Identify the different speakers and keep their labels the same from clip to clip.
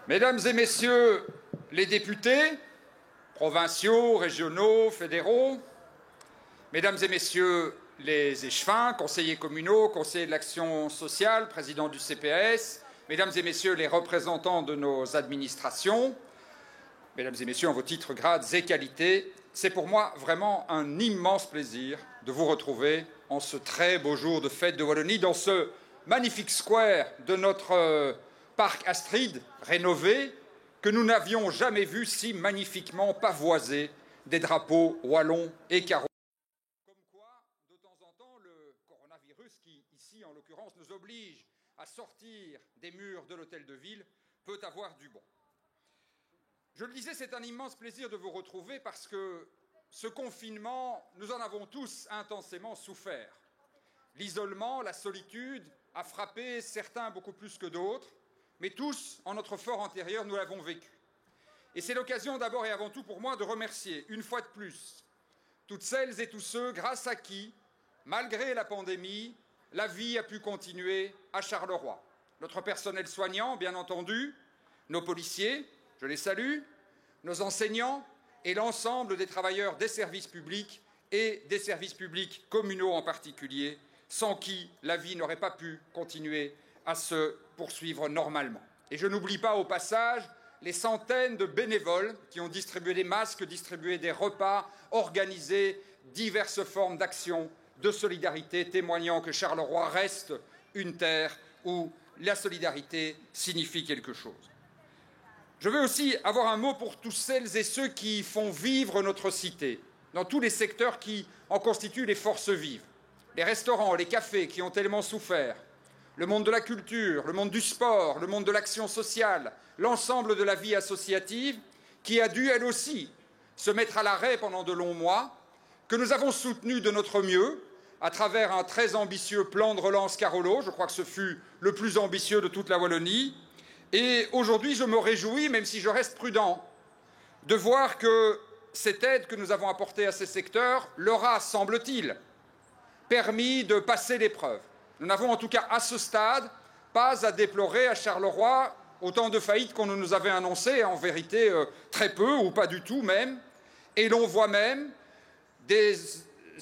Speaker 1: Mesdames et Messieurs les députés, provinciaux, régionaux, fédéraux, Mesdames et Messieurs les échevins, conseillers communaux, conseillers de l'action sociale, présidents du CPS, Mesdames et Messieurs les représentants de nos administrations, Mesdames et Messieurs en vos titres, grades et qualités, c'est pour moi vraiment un immense plaisir de vous retrouver en ce très beau jour de fête de Wallonie, dans ce magnifique square de notre parc Astrid, rénové, que nous n'avions jamais vu si magnifiquement pavoisé des drapeaux wallons et carreaux. Comme quoi, de temps en temps, le coronavirus, qui ici en l'occurrence nous oblige à sortir des murs de l'hôtel de ville, peut avoir du bon. Je le disais, c'est un immense plaisir de vous retrouver parce que ce confinement, nous en avons tous intensément souffert. L'isolement, la solitude a frappé certains beaucoup plus que d'autres, mais tous, en notre fort intérieur, nous l'avons vécu. Et c'est l'occasion d'abord et avant tout pour moi de remercier, une fois de plus, toutes celles et tous ceux grâce à qui, malgré la pandémie, la vie a pu continuer à Charleroi. Notre personnel soignant, bien entendu, nos policiers, je les salue, nos enseignants et l'ensemble des travailleurs des services publics et des services publics communaux en particulier, sans qui la vie n'aurait pas pu continuer à se poursuivre normalement. Et je n'oublie pas au passage les centaines de bénévoles qui ont distribué des masques, distribué des repas, organisé diverses formes d'action de solidarité, témoignant que Charleroi reste une terre où la solidarité signifie quelque chose. Je veux aussi avoir un mot pour tous celles et ceux qui font vivre notre cité, dans tous les secteurs qui en constituent les forces vives. Les restaurants, les cafés qui ont tellement souffert, le monde de la culture, le monde du sport, le monde de l'action sociale, l'ensemble de la vie associative, qui a dû, elle aussi, se mettre à l'arrêt pendant de longs mois, que nous avons soutenu de notre mieux, à travers un très ambitieux plan de relance Carolo, je crois que ce fut le plus ambitieux de toute la Wallonie, et aujourd'hui je me réjouis, même si je reste prudent, de voir que cette aide que nous avons apportée à ces secteurs leur a, semble-t-il, permis de passer l'épreuve. Nous n'avons en tout cas à ce stade pas à déplorer à Charleroi autant de faillites qu'on nous avait annoncées, en vérité très peu ou pas du tout même, et l'on voit même des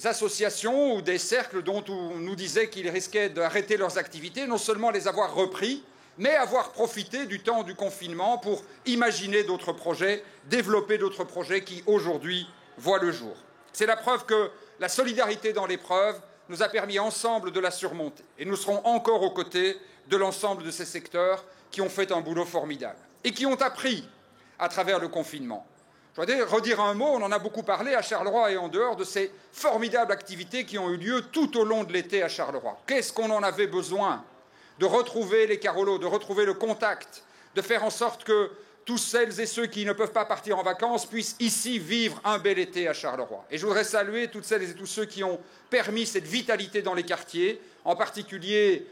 Speaker 1: associations ou des cercles dont on nous disait qu'ils risquaient d'arrêter leurs activités, non seulement les avoir repris, mais avoir profité du temps du confinement pour imaginer d'autres projets, développer d'autres projets qui aujourd'hui voient le jour. C'est la preuve que la solidarité dans l'épreuve nous a permis ensemble de la surmonter. Et nous serons encore aux côtés de l'ensemble de ces secteurs qui ont fait un boulot formidable et qui ont appris à travers le confinement. Je voudrais redire un mot, on en a beaucoup parlé à Charleroi et en dehors de ces formidables activités qui ont eu lieu tout au long de l'été à Charleroi. Qu'est-ce qu'on en avait besoin? De retrouver les carolos, de retrouver le contact, de faire en sorte que tous celles et ceux qui ne peuvent pas partir en vacances puissent ici vivre un bel été à Charleroi. Et je voudrais saluer toutes celles et tous ceux qui ont permis cette vitalité dans les quartiers, en particulier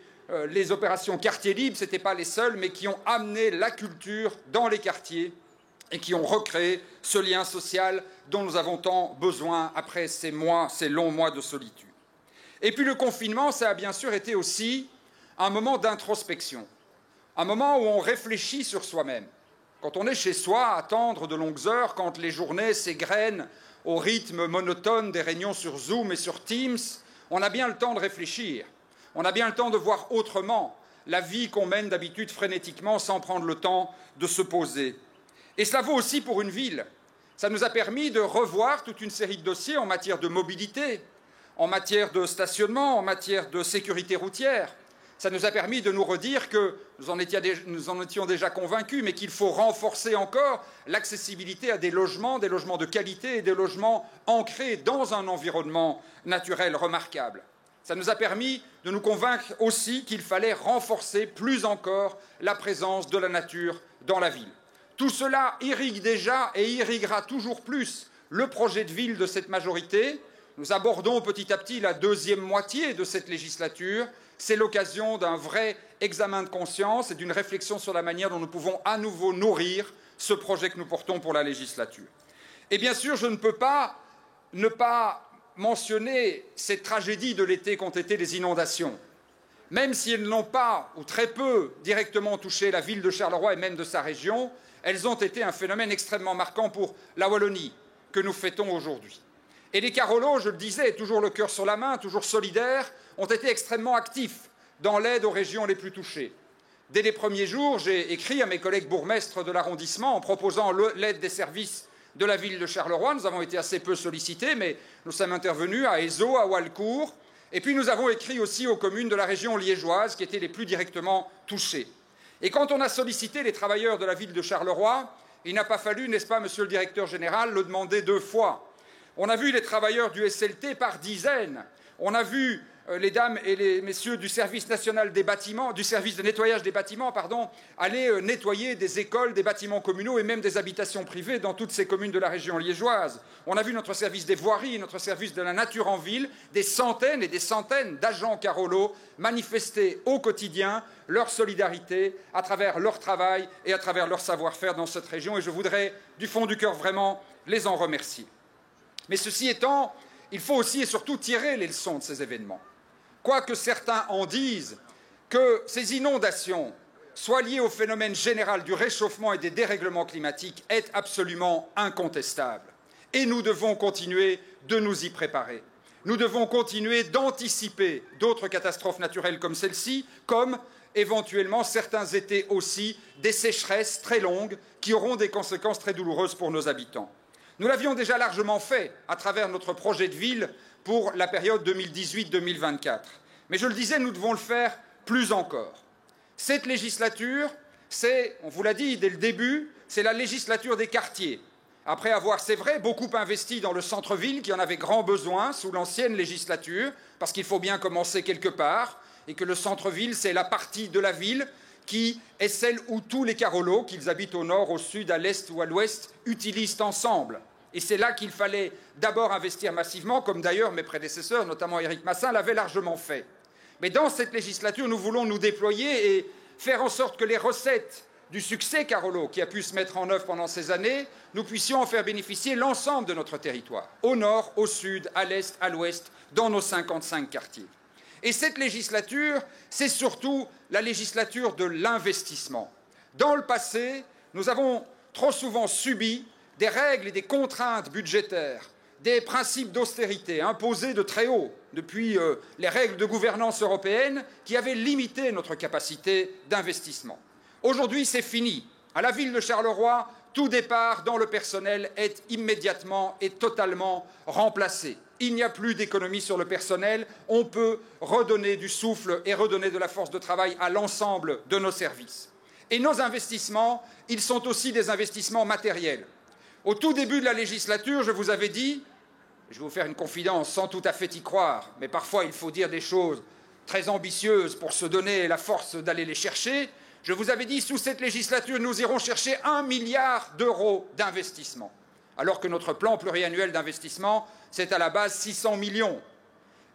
Speaker 1: les opérations quartiers libres, ce n'étaient pas les seuls, mais qui ont amené la culture dans les quartiers et qui ont recréé ce lien social dont nous avons tant besoin après ces mois, ces longs mois de solitude. Et puis le confinement, ça a bien sûr été aussi un moment d'introspection, un moment où on réfléchit sur soi-même. Quand on est chez soi, à attendre de longues heures, quand les journées s'égrènent au rythme monotone des réunions sur Zoom et sur Teams, on a bien le temps de réfléchir, on a bien le temps de voir autrement la vie qu'on mène d'habitude frénétiquement sans prendre le temps de se poser. Et cela vaut aussi pour une ville. Ça nous a permis de revoir toute une série de dossiers en matière de mobilité, en matière de stationnement, en matière de sécurité routière. Ça nous a permis de nous redire que nous en étions déjà convaincus, mais qu'il faut renforcer encore l'accessibilité à des logements de qualité et des logements ancrés dans un environnement naturel remarquable. Ça nous a permis de nous convaincre aussi qu'il fallait renforcer plus encore la présence de la nature dans la ville. Tout cela irrigue déjà et irriguera toujours plus le projet de ville de cette majorité. Nous abordons petit à petit la deuxième moitié de cette législature. C'est l'occasion d'un vrai examen de conscience et d'une réflexion sur la manière dont nous pouvons à nouveau nourrir ce projet que nous portons pour la législature. Et bien sûr, je ne peux pas ne pas mentionner ces tragédies de l'été qu'ont été les inondations. même si elles n'ont pas, ou très peu, directement touché la ville de Charleroi et même de sa région, elles ont été un phénomène extrêmement marquant pour la Wallonie, que nous fêtons aujourd'hui. Et les Carolo, je le disais, toujours le cœur sur la main, toujours solidaires, ont été extrêmement actifs dans l'aide aux régions les plus touchées. Dès les premiers jours, j'ai écrit à mes collègues bourgmestres de l'arrondissement en proposant l'aide des services de la ville de Charleroi. Nous avons été assez peu sollicités, mais nous sommes intervenus à Ézot, à Walcourt, et puis nous avons écrit aussi aux communes de la région liégeoise qui étaient les plus directement touchées. Et quand on a sollicité les travailleurs de la ville de Charleroi, il n'a pas fallu, n'est-ce pas, monsieur le directeur général, le demander 2 fois. On a vu les travailleurs du SLT par dizaines. On a vu les dames et les messieurs du service national des bâtiments, du service de nettoyage des bâtiments, aller nettoyer des écoles, des bâtiments communaux et même des habitations privées dans toutes ces communes de la région liégeoise. On a vu notre service des voiries, notre service de la nature en ville, des centaines et des centaines d'agents Carolo manifester au quotidien leur solidarité à travers leur travail et à travers leur savoir-faire dans cette région. Et je voudrais, du fond du cœur, vraiment les en remercier. Mais ceci étant, il faut aussi et surtout tirer les leçons de ces événements. Quoique certains en disent que ces inondations soient liées au phénomène général du réchauffement et des dérèglements climatiques est absolument incontestable. Et nous devons continuer de nous y préparer. Nous devons continuer d'anticiper d'autres catastrophes naturelles comme celle-ci, comme éventuellement certains étés aussi, des sécheresses très longues qui auront des conséquences très douloureuses pour nos habitants. Nous l'avions déjà largement fait à travers notre projet de ville pour la période 2018-2024. Mais je le disais, nous devons le faire plus encore. Cette législature, c'est, on vous l'a dit dès le début, c'est la législature des quartiers. Après avoir, c'est vrai, beaucoup investi dans le centre-ville, qui en avait grand besoin sous l'ancienne législature, parce qu'il faut bien commencer quelque part, et que le centre-ville, c'est la partie de la ville qui est celle où tous les Carolos, qu'ils habitent au nord, au sud, à l'est ou à l'ouest, utilisent ensemble. Et c'est là qu'il fallait d'abord investir massivement, comme d'ailleurs mes prédécesseurs, notamment Éric Massin, l'avaient largement fait. Mais dans cette législature, nous voulons nous déployer et faire en sorte que les recettes du succès Carolo qui a pu se mettre en œuvre pendant ces années, nous puissions en faire bénéficier l'ensemble de notre territoire, au nord, au sud, à l'est, à l'ouest, dans nos 55 quartiers. Et cette législature, c'est surtout la législature de l'investissement. Dans le passé, nous avons trop souvent subi des règles et des contraintes budgétaires, des principes d'austérité imposés de très haut depuis les règles de gouvernance européennes qui avaient limité notre capacité d'investissement. Aujourd'hui, c'est fini. À la ville de Charleroi, tout départ dans le personnel est immédiatement et totalement remplacé. Il n'y a plus d'économie sur le personnel. On peut redonner du souffle et redonner de la force de travail à l'ensemble de nos services. Et nos investissements, ils sont aussi des investissements matériels. Au tout début de la législature, je vous avais dit, je vais vous faire une confidence sans tout à fait y croire, mais parfois il faut dire des choses très ambitieuses pour se donner la force d'aller les chercher. Je vous avais dit, sous cette législature, nous irons chercher 1 milliard d'euros d'investissement, alors que notre plan pluriannuel d'investissement, c'est à la base 600 millions.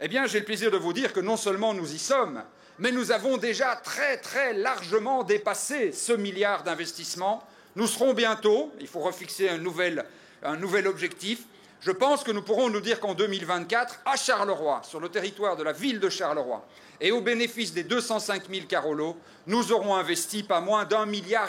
Speaker 1: Eh bien, j'ai le plaisir de vous dire que non seulement nous y sommes, mais nous avons déjà très largement dépassé ce milliard d'investissement. Nous serons bientôt, il faut refixer un nouvel objectif, je pense que nous pourrons nous dire qu'en 2024, à Charleroi, sur le territoire de la ville de Charleroi, et au bénéfice des 205 000 Carolos, nous aurons investi pas moins d'1,5 milliard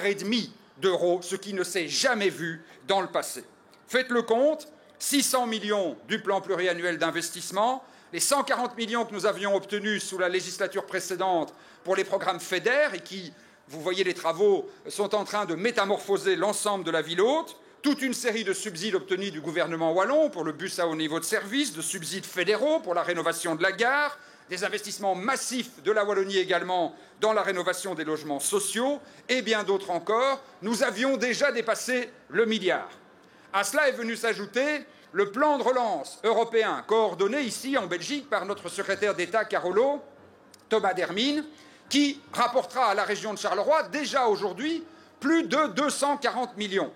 Speaker 1: d'euros, ce qui ne s'est jamais vu dans le passé. Faites le compte, 600 millions du plan pluriannuel d'investissement, les 140 millions que nous avions obtenus sous la législature précédente pour les programmes FEDER et qui, vous voyez, les travaux sont en train de métamorphoser l'ensemble de la ville haute, toute une série de subsides obtenus du gouvernement wallon pour le bus à haut niveau de service, de subsides fédéraux pour la rénovation de la gare, des investissements massifs de la Wallonie également dans la rénovation des logements sociaux et bien d'autres encore. Nous avions déjà dépassé le milliard. À cela est venu s'ajouter le plan de relance européen coordonné ici en Belgique par notre secrétaire d'État Carolo, Thomas Dermine, qui rapportera à la région de Charleroi déjà aujourd'hui plus de 240 millions.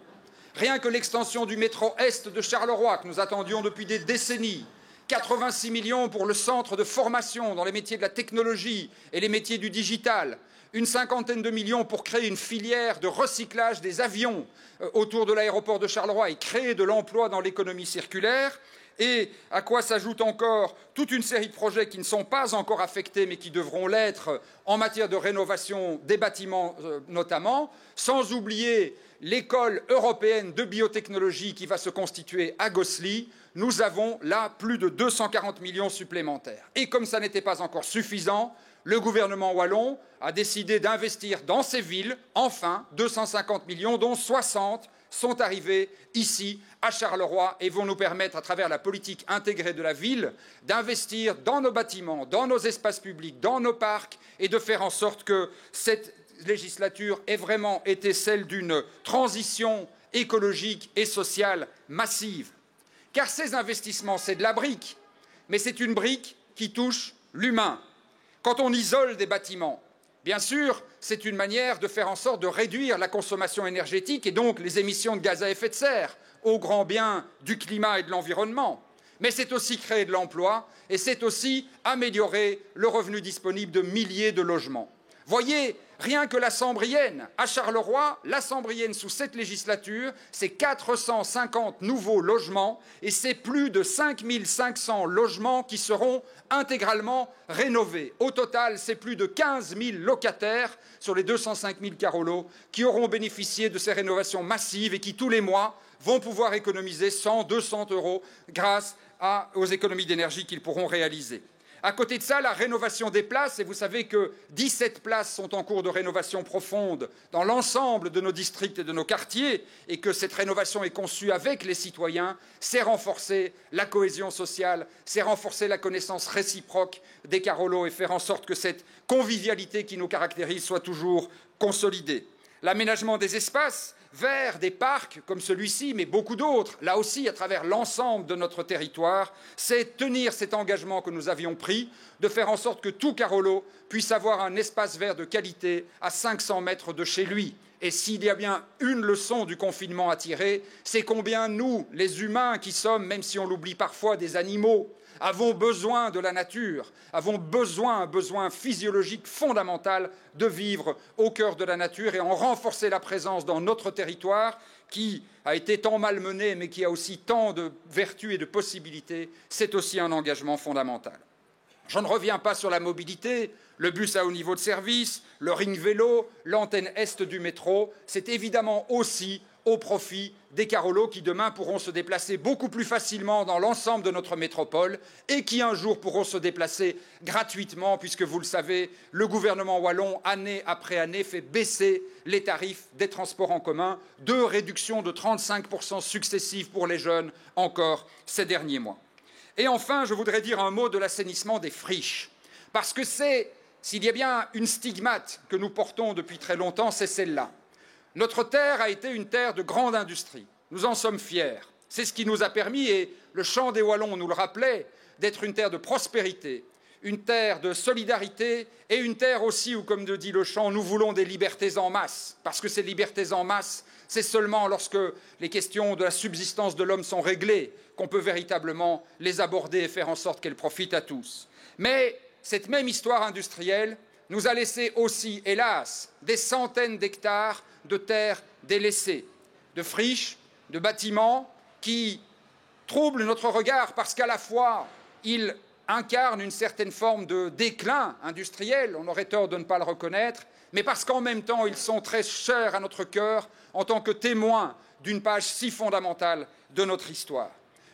Speaker 1: Rien que l'extension du métro Est de Charleroi que nous attendions depuis des décennies, 86 millions pour le centre de formation dans les métiers de la technologie et les métiers du digital, une cinquantaine de millions pour créer une filière de recyclage des avions autour de l'aéroport de Charleroi et créer de l'emploi dans l'économie circulaire, et à quoi s'ajoute encore toute une série de projets qui ne sont pas encore affectés mais qui devront l'être en matière de rénovation des bâtiments notamment, sans oublier l'école européenne de biotechnologie qui va se constituer à Gosselies. Nous avons là plus de 240 millions supplémentaires. Et comme ça n'était pas encore suffisant, le gouvernement wallon a décidé d'investir dans ces villes, enfin, 250 millions, dont 60 sont arrivés ici, à Charleroi, et vont nous permettre, à travers la politique intégrée de la ville, d'investir dans nos bâtiments, dans nos espaces publics, dans nos parcs, et de faire en sorte que cette législature ait vraiment été celle d'une transition écologique et sociale massive. Car ces investissements, c'est de la brique, mais c'est une brique qui touche l'humain. Quand on isole des bâtiments, bien sûr, c'est une manière de faire en sorte de réduire la consommation énergétique et donc les émissions de gaz à effet de serre, au grand bien du climat et de l'environnement. Mais c'est aussi créer de l'emploi et c'est aussi améliorer le revenu disponible de milliers de logements. Voyez, rien que la Sambrienne, à Charleroi, la Sambrienne sous cette législature, c'est 450 nouveaux logements et c'est plus de 5 500 logements qui seront intégralement rénovés. Au total, c'est plus de 15 000 locataires sur les 205 000 Carolo qui auront bénéficié de ces rénovations massives et qui, tous les mois, vont pouvoir économiser 100, 200 € grâce aux économies d'énergie qu'ils pourront réaliser. À côté de ça, la rénovation des places, et vous savez que 17 places sont en cours de rénovation profonde dans l'ensemble de nos districts et de nos quartiers, et que cette rénovation est conçue avec les citoyens, c'est renforcer la cohésion sociale, c'est renforcer la connaissance réciproque des Carolos et faire en sorte que cette convivialité qui nous caractérise soit toujours consolidée. L'aménagement des espaces vers des parcs comme celui-ci, mais beaucoup d'autres, là aussi à travers l'ensemble de notre territoire, c'est tenir cet engagement que nous avions pris de faire en sorte que tout Carolo puisse avoir un espace vert de qualité à 500 mètres de chez lui. Et s'il y a bien une leçon du confinement à tirer, c'est combien nous, les humains qui sommes, même si on l'oublie parfois, des animaux, avons besoin de la nature, avons un besoin physiologique fondamental de vivre au cœur de la nature et en renforcer la présence dans notre territoire qui a été tant malmené mais qui a aussi tant de vertus et de possibilités, c'est aussi un engagement fondamental. Je ne reviens pas sur la mobilité, le bus à haut niveau de service, le ring vélo, l'antenne est du métro, c'est évidemment aussi au profit des Carolos qui demain pourront se déplacer beaucoup plus facilement dans l'ensemble de notre métropole et qui un jour pourront se déplacer gratuitement puisque vous le savez, le gouvernement wallon, année après année, fait baisser les tarifs des transports en commun, deux réductions de 35% successives pour les jeunes encore ces derniers mois. Et enfin, je voudrais dire un mot de l'assainissement des friches, parce que s'il y a bien une stigmate que nous portons depuis très longtemps, c'est celle-là. Notre terre a été une terre de grande industrie. Nous en sommes fiers. C'est ce qui nous a permis, et le chant des Wallons nous le rappelait, d'être une terre de prospérité, une terre de solidarité et une terre aussi où, comme le dit le chant, nous voulons des libertés en masse. Parce que ces libertés en masse, c'est seulement lorsque les questions de la subsistance de l'homme sont réglées qu'on peut véritablement les aborder et faire en sorte qu'elles profitent à tous. Mais cette même histoire industrielle nous a laissé aussi, hélas, des centaines d'hectares de terres délaissées, de friches, de bâtiments qui troublent notre regard parce qu'à la fois, ils incarnent une certaine forme de déclin industriel, on aurait tort de ne pas le reconnaître, mais parce qu'en même temps, ils sont très chers à notre cœur en tant que témoins d'une page si fondamentale de notre histoire.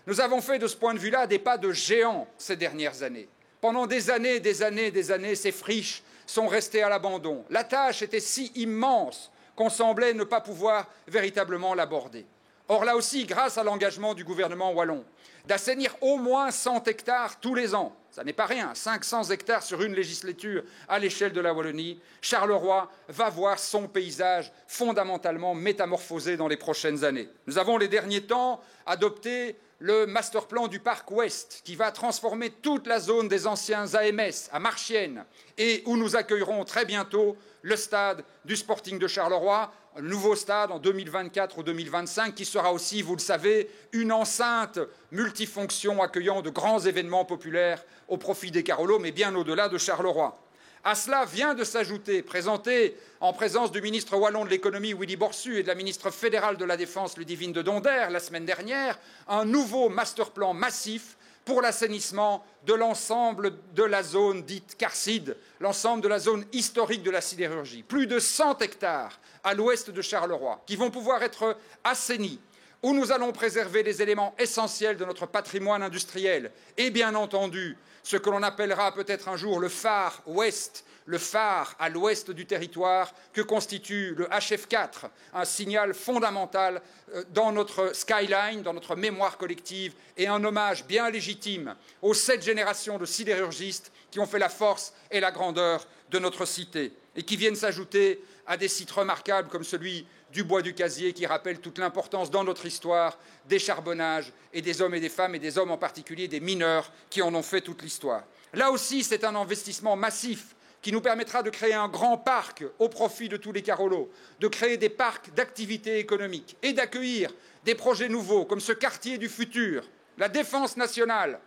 Speaker 1: Nous avons fait de ce point de vue-là des pas de géant ces dernières années. Pendant des années, ces friches sont restées à l'abandon. La tâche était si immense qu'on semblait ne pas pouvoir véritablement l'aborder. Or, là aussi, grâce à l'engagement du gouvernement wallon, d'assainir au moins 100 hectares tous les ans, ça n'est pas rien, 500 hectares sur une législature à l'échelle de la Wallonie, Charleroi va voir son paysage fondamentalement métamorphosé dans les prochaines années. Nous avons les derniers temps adopté le master plan du Parc Ouest, qui va transformer toute la zone des anciens AMS à Marchienne, et où nous accueillerons très bientôt le stade du Sporting de Charleroi, un nouveau stade en 2024 ou 2025, qui sera aussi, vous le savez, une enceinte multifonction accueillant de grands événements populaires au profit des Carolos, mais bien au-delà de Charleroi. À cela vient de s'ajouter, présenté en présence du ministre wallon de l'économie Willy Borsu et de la ministre fédérale de la Défense Ludivine de Donder la semaine dernière, un nouveau master plan massif pour l'assainissement de l'ensemble de la zone dite Carcide, l'ensemble de la zone historique de la sidérurgie. Plus de 100 hectares à l'ouest de Charleroi qui vont pouvoir être assainis, où nous allons préserver les éléments essentiels de notre patrimoine industriel et bien entendu ce que l'on appellera peut-être un jour le phare ouest, le phare à l'ouest du territoire que constitue le HF4, un signal fondamental dans notre skyline, dans notre mémoire collective et un hommage bien légitime aux 7 générations de sidérurgistes qui ont fait la force et la grandeur de notre cité et qui viennent s'ajouter à des sites remarquables comme celui du bois du Casier qui rappelle toute l'importance dans notre histoire des charbonnages et des hommes et des femmes et des hommes en particulier des mineurs qui en ont fait toute l'histoire. Là aussi, c'est un investissement massif qui nous permettra de créer un grand parc au profit de tous les Carolos, de créer des parcs d'activités économiques et d'accueillir des projets nouveaux comme ce quartier du futur, la Défense nationale,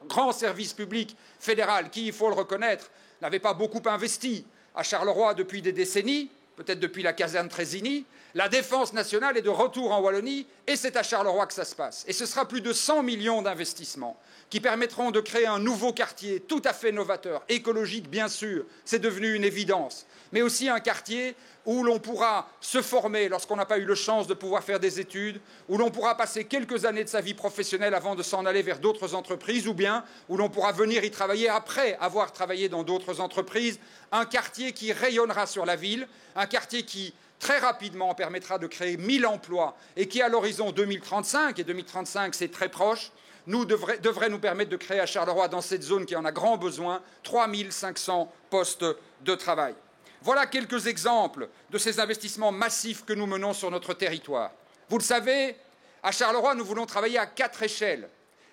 Speaker 1: grand service public fédéral qui, il faut le reconnaître, n'avait pas beaucoup investi à Charleroi depuis des décennies, peut-être depuis la caserne Trésigny. La Défense nationale est de retour en Wallonie et c'est à Charleroi que ça se passe. Et ce sera plus de 100 millions d'investissements qui permettront de créer un nouveau quartier tout à fait novateur, écologique bien sûr, c'est devenu une évidence, mais aussi un quartier où l'on pourra se former lorsqu'on n'a pas eu la chance de pouvoir faire des études, où l'on pourra passer quelques années de sa vie professionnelle avant de s'en aller vers d'autres entreprises, ou bien où l'on pourra venir y travailler après avoir travaillé dans d'autres entreprises. Un quartier qui rayonnera sur la ville, un quartier qui très rapidement permettra de créer 1000 emplois et qui, à l'horizon 2035, et 2035 c'est très proche, devrait nous permettre de créer à Charleroi, dans cette zone qui en a grand besoin, 3500 postes de travail. Voilà quelques exemples de ces investissements massifs que nous menons sur notre territoire. Vous le savez, à Charleroi, nous voulons travailler à 4 échelles.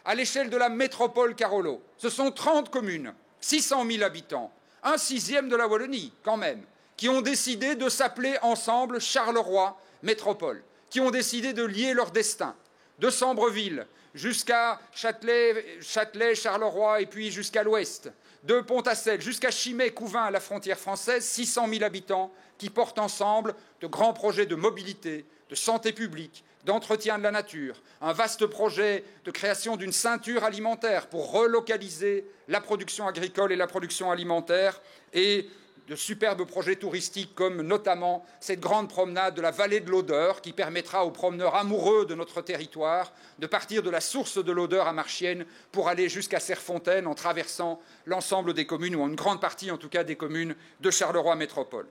Speaker 1: À l'échelle de la métropole Carolo, ce sont 30 communes, 600 000 habitants, un sixième de la Wallonie quand même, qui ont décidé de s'appeler ensemble Charleroi Métropole, qui ont décidé de lier leur destin, de Sambreville jusqu'à Châtelet, Charleroi et puis jusqu'à l'ouest, de Pont-à-Celle jusqu'à Chimay, Couvin à la frontière française, 600 000 habitants qui portent ensemble de grands projets de mobilité, de santé publique, d'entretien de la nature, un vaste projet de création d'une ceinture alimentaire pour relocaliser la production agricole et la production alimentaire et de superbes projets touristiques comme notamment cette grande promenade de la vallée de l'Odeur qui permettra aux promeneurs amoureux de notre territoire de partir de la source de l'Odeur à Marchienne pour aller jusqu'à Serfontaine en traversant l'ensemble des communes, ou une grande partie en tout cas des communes de Charleroi Métropole.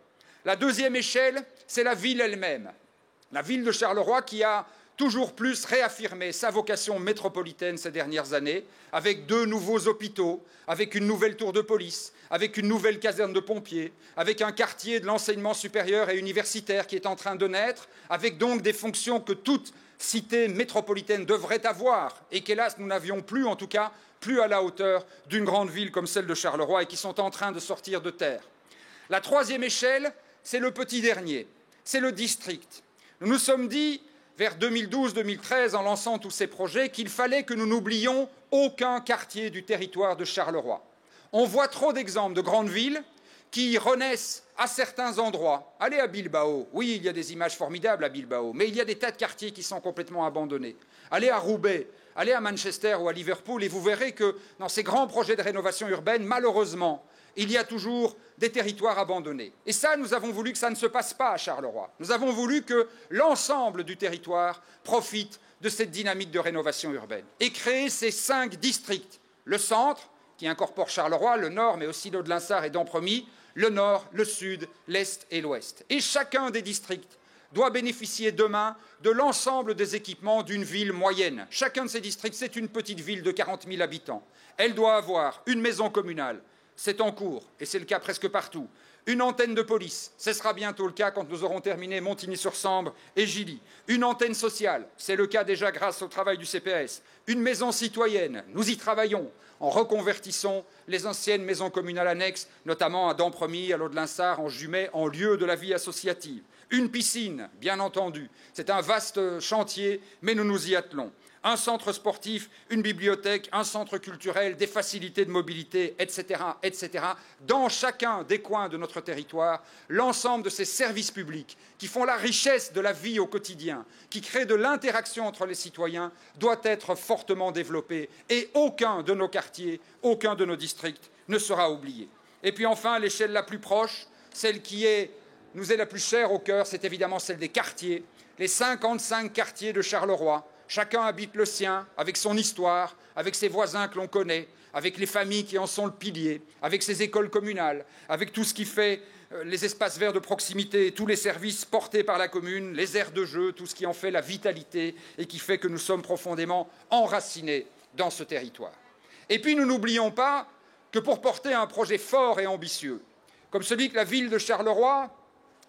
Speaker 1: La deuxième échelle, c'est la ville elle-même. La ville de Charleroi qui a toujours plus réaffirmé sa vocation métropolitaine ces dernières années, avec 2 nouveaux hôpitaux, avec une nouvelle tour de police, avec une nouvelle caserne de pompiers, avec un quartier de l'enseignement supérieur et universitaire qui est en train de naître, avec donc des fonctions que toute cité métropolitaine devrait avoir et qu'hélas nous n'avions plus, en tout cas plus à la hauteur d'une grande ville comme celle de Charleroi et qui sont en train de sortir de terre. La troisième échelle, c'est le petit dernier, c'est le district. Nous nous sommes dit vers 2012-2013, en lançant tous ces projets, qu'il fallait que nous n'oublions aucun quartier du territoire de Charleroi. On voit trop d'exemples de grandes villes qui renaissent à certains endroits. Allez à Bilbao, oui, il y a des images formidables à Bilbao, mais il y a des tas de quartiers qui sont complètement abandonnés. Allez à Roubaix, allez à Manchester ou à Liverpool et vous verrez que dans ces grands projets de rénovation urbaine, malheureusement, il y a toujours des territoires abandonnés. Et ça, nous avons voulu que ça ne se passe pas à Charleroi. Nous avons voulu que l'ensemble du territoire profite de cette dynamique de rénovation urbaine et créer ces 5 districts. Le centre, qui incorpore Charleroi, le nord, mais aussi l'Aude-Linsart et Dampremy, le nord, le sud, l'est et l'ouest. Et chacun des districts doit bénéficier demain de l'ensemble des équipements d'une ville moyenne. Chacun de ces districts, c'est une petite ville de 40 000 habitants. Elle doit avoir une maison communale, c'est en cours, et c'est le cas presque partout. Une antenne de police, ce sera bientôt le cas quand nous aurons terminé Montigny-sur-Sambre et Gilly. Une antenne sociale, c'est le cas déjà grâce au travail du CPS. Une maison citoyenne, nous y travaillons en reconvertissant les anciennes maisons communales annexes, notamment à Dampremy, à l'Aude-Linsart, en Jumet, en lieu de la vie associative. une piscine, bien entendu. C'est un vaste chantier, mais nous nous y attelons. Un centre sportif, une bibliothèque, un centre culturel, des facilités de mobilité, etc., etc. Dans chacun des coins de notre territoire, l'ensemble de ces services publics qui font la richesse de la vie au quotidien, qui créent de l'interaction entre les citoyens, doit être fortement développé et aucun de nos quartiers, aucun de nos districts ne sera oublié. Et puis enfin, l'échelle la plus proche, celle qui nous est la plus chère au cœur, c'est évidemment celle des quartiers, les 55 quartiers de Charleroi. Chacun habite le sien, avec son histoire, avec ses voisins que l'on connaît, avec les familles qui en sont le pilier, avec ses écoles communales, avec tout ce qui fait les espaces verts de proximité, tous les services portés par la commune, les aires de jeu, tout ce qui en fait la vitalité et qui fait que nous sommes profondément enracinés dans ce territoire. Et puis nous n'oublions pas que pour porter un projet fort et ambitieux, comme celui que la ville de Charleroi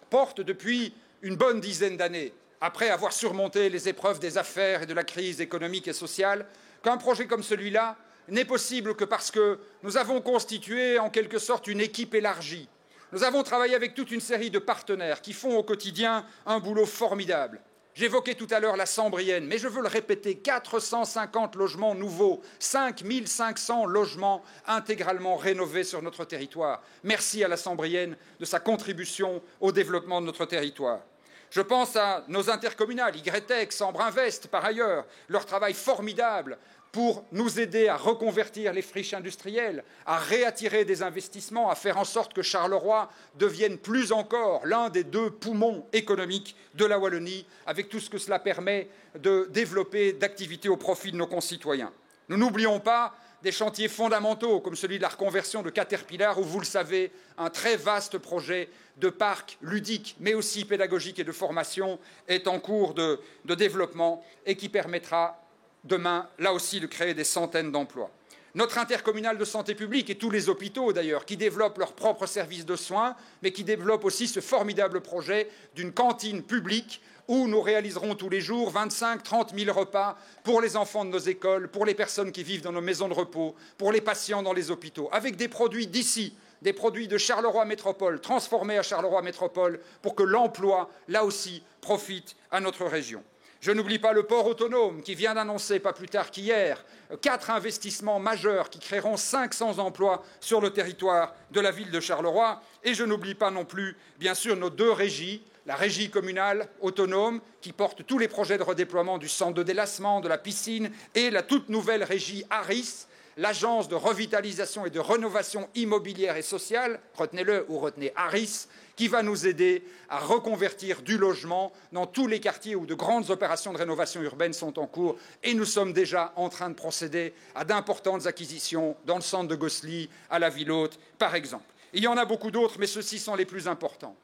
Speaker 1: porte depuis une bonne dizaine d'années, après avoir surmonté les épreuves des affaires et de la crise économique et sociale, qu'un projet comme celui-là n'est possible que parce que nous avons constitué en quelque sorte une équipe élargie. Nous avons travaillé avec toute une série de partenaires qui font au quotidien un boulot formidable. J'évoquais tout à l'heure la Sambrienne, mais je veux le répéter, 450 logements nouveaux, 5500 logements intégralement rénovés sur notre territoire. Merci à la Sambrienne de sa contribution au développement de notre territoire. Je pense à nos intercommunales, YTEX, Sambre-Invest, par ailleurs, leur travail formidable pour nous aider à reconvertir les friches industrielles, à réattirer des investissements, à faire en sorte que Charleroi devienne plus encore l'un des deux poumons économiques de la Wallonie, avec tout ce que cela permet de développer d'activités au profit de nos concitoyens. Nous n'oublions pas des chantiers fondamentaux comme celui de la reconversion de Caterpillar, où, vous le savez, un très vaste projet de parc ludique, mais aussi pédagogique et de formation est en cours de développement et qui permettra demain, là aussi, de créer des centaines d'emplois. Notre intercommunale de santé publique et tous les hôpitaux, d'ailleurs, qui développent leurs propres services de soins, mais qui développent aussi ce formidable projet d'une cantine publique où nous réaliserons tous les jours 25-30 000 repas pour les enfants de nos écoles, pour les personnes qui vivent dans nos maisons de repos, pour les patients dans les hôpitaux, avec des produits d'ici, des produits de Charleroi Métropole, transformés à Charleroi Métropole, pour que l'emploi, là aussi, profite à notre région. Je n'oublie pas le port autonome qui vient d'annoncer, pas plus tard qu'hier, 4 investissements majeurs qui créeront 500 emplois sur le territoire de la ville de Charleroi. Et je n'oublie pas non plus, bien sûr, nos 2 régies, la régie communale autonome qui porte tous les projets de redéploiement du centre de délassement, de la piscine, et la toute nouvelle régie ARIS, l'agence de revitalisation et de rénovation immobilière et sociale, retenez-le ou retenez ARIS, qui va nous aider à reconvertir du logement dans tous les quartiers où de grandes opérations de rénovation urbaine sont en cours. Et nous sommes déjà en train de procéder à d'importantes acquisitions dans le centre de Gosselies, à la Ville-Haute, par exemple. Il y en a beaucoup d'autres, mais ceux-ci sont les plus importants.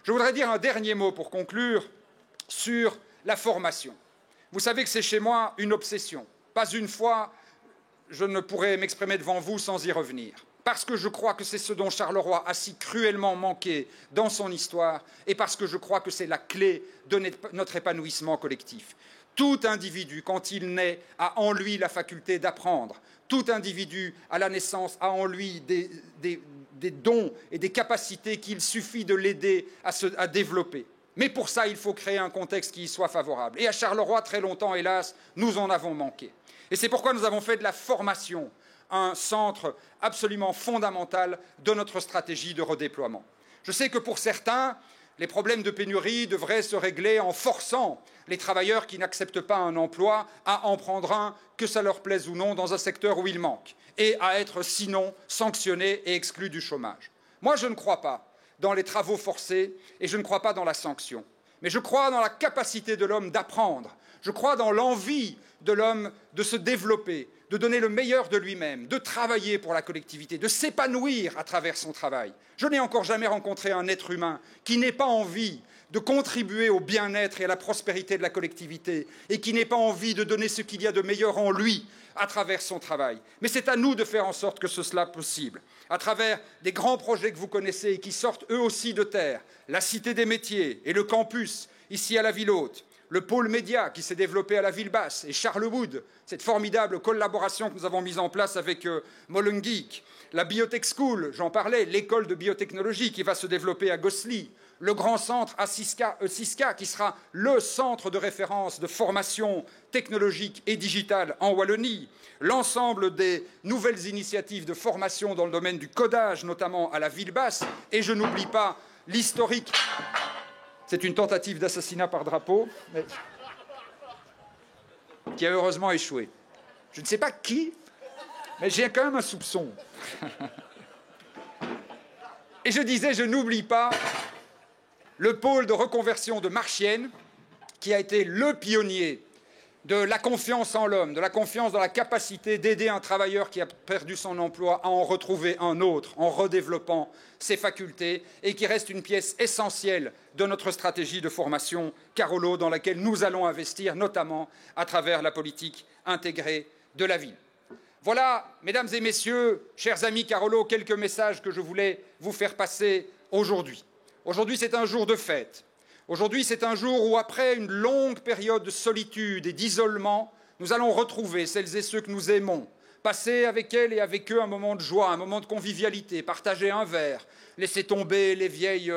Speaker 1: Je voudrais dire un dernier mot pour conclure sur la formation. Vous savez que c'est chez moi une obsession. Pas une fois, je ne pourrais m'exprimer devant vous sans y revenir. Parce que je crois que c'est ce dont Charleroi a si cruellement manqué dans son histoire et parce que je crois que c'est la clé de notre épanouissement collectif. Tout individu, quand il naît, a en lui la faculté d'apprendre. Tout individu, à la naissance, a en lui des dons et des capacités qu'il suffit de l'aider à développer. Mais pour ça, il faut créer un contexte qui y soit favorable. Et à Charleroi, très longtemps, hélas, nous en avons manqué. Et c'est pourquoi nous avons fait de la formation un centre absolument fondamental de notre stratégie de redéploiement. Je sais que pour certains, les problèmes de pénurie devraient se régler en forçant les travailleurs qui n'acceptent pas un emploi à en prendre un, que ça leur plaise ou non, dans un secteur où il manque, et à être sinon sanctionnés et exclus du chômage. Moi, je ne crois pas dans les travaux forcés et je ne crois pas dans la sanction. Mais je crois dans la capacité de l'homme d'apprendre. Je crois dans l'envie de l'homme de se développer, de donner le meilleur de lui-même, de travailler pour la collectivité, de s'épanouir à travers son travail. Je n'ai encore jamais rencontré un être humain qui n'ait pas envie de contribuer au bien-être et à la prospérité de la collectivité et qui n'ait pas envie de donner ce qu'il y a de meilleur en lui à travers son travail. Mais c'est à nous de faire en sorte que ce soit possible, à travers des grands projets que vous connaissez et qui sortent eux aussi de terre, la Cité des métiers et le campus, ici à la Ville-Haute, le pôle média qui s'est développé à la Ville-Basse et Charlewood, cette formidable collaboration que nous avons mise en place avec Molengeek, la Biotech School, j'en parlais, l'école de biotechnologie qui va se développer à Gosselies, le grand centre à Siska, qui sera le centre de référence de formation technologique et digitale en Wallonie, l'ensemble des nouvelles initiatives de formation dans le domaine du codage, notamment à la ville basse, et je n'oublie pas l'historique. C'est une tentative d'assassinat par drapeau, mais qui a heureusement échoué. Je ne sais pas qui, mais j'ai quand même un soupçon. Et je disais, je n'oublie pas le pôle de reconversion de Marchienne, qui a été le pionnier de la confiance en l'homme, de la confiance dans la capacité d'aider un travailleur qui a perdu son emploi à en retrouver un autre, en redéveloppant ses facultés, et qui reste une pièce essentielle de notre stratégie de formation Carolo, dans laquelle nous allons investir, notamment à travers la politique intégrée de la ville. Voilà, mesdames et messieurs, chers amis Carolo, quelques messages que je voulais vous faire passer aujourd'hui. Aujourd'hui, c'est un jour de fête. Aujourd'hui, c'est un jour où, après une longue période de solitude et d'isolement, nous allons retrouver celles et ceux que nous aimons, passer avec elles et avec eux un moment de joie, un moment de convivialité, partager un verre, laisser tomber les vieilles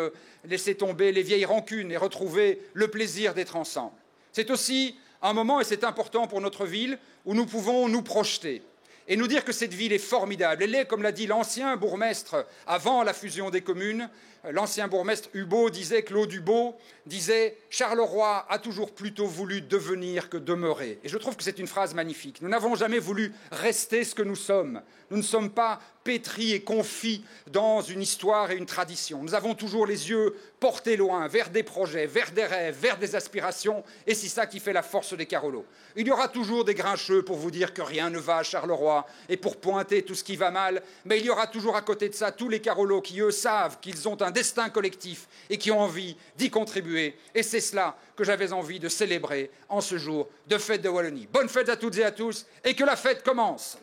Speaker 1: rancunes et retrouver le plaisir d'être ensemble. C'est aussi un moment, et c'est important pour notre ville, où nous pouvons nous projeter et nous dire que cette ville est formidable. Elle est, comme l'a dit l'ancien bourgmestre avant la fusion des communes, l'ancien bourgmestre Hubaut disait, Claude Hubaut disait « Charleroi a toujours plutôt voulu devenir que demeurer ». Et je trouve que c'est une phrase magnifique. Nous n'avons jamais voulu rester ce que nous sommes. Nous ne sommes pas pétris et confits dans une histoire et une tradition. Nous avons toujours les yeux portés loin, vers des projets, vers des rêves, vers des aspirations, et c'est ça qui fait la force des Carolos. Il y aura toujours des grincheux pour vous dire que rien ne va à Charleroi et pour pointer tout ce qui va mal, mais il y aura toujours à côté de ça tous les Carolos qui, eux, savent qu'ils ont un destin collectif et qui ont envie d'y contribuer. Et c'est cela que j'avais envie de célébrer en ce jour de fête de Wallonie. Bonne fête à toutes et à tous, et que la fête commence.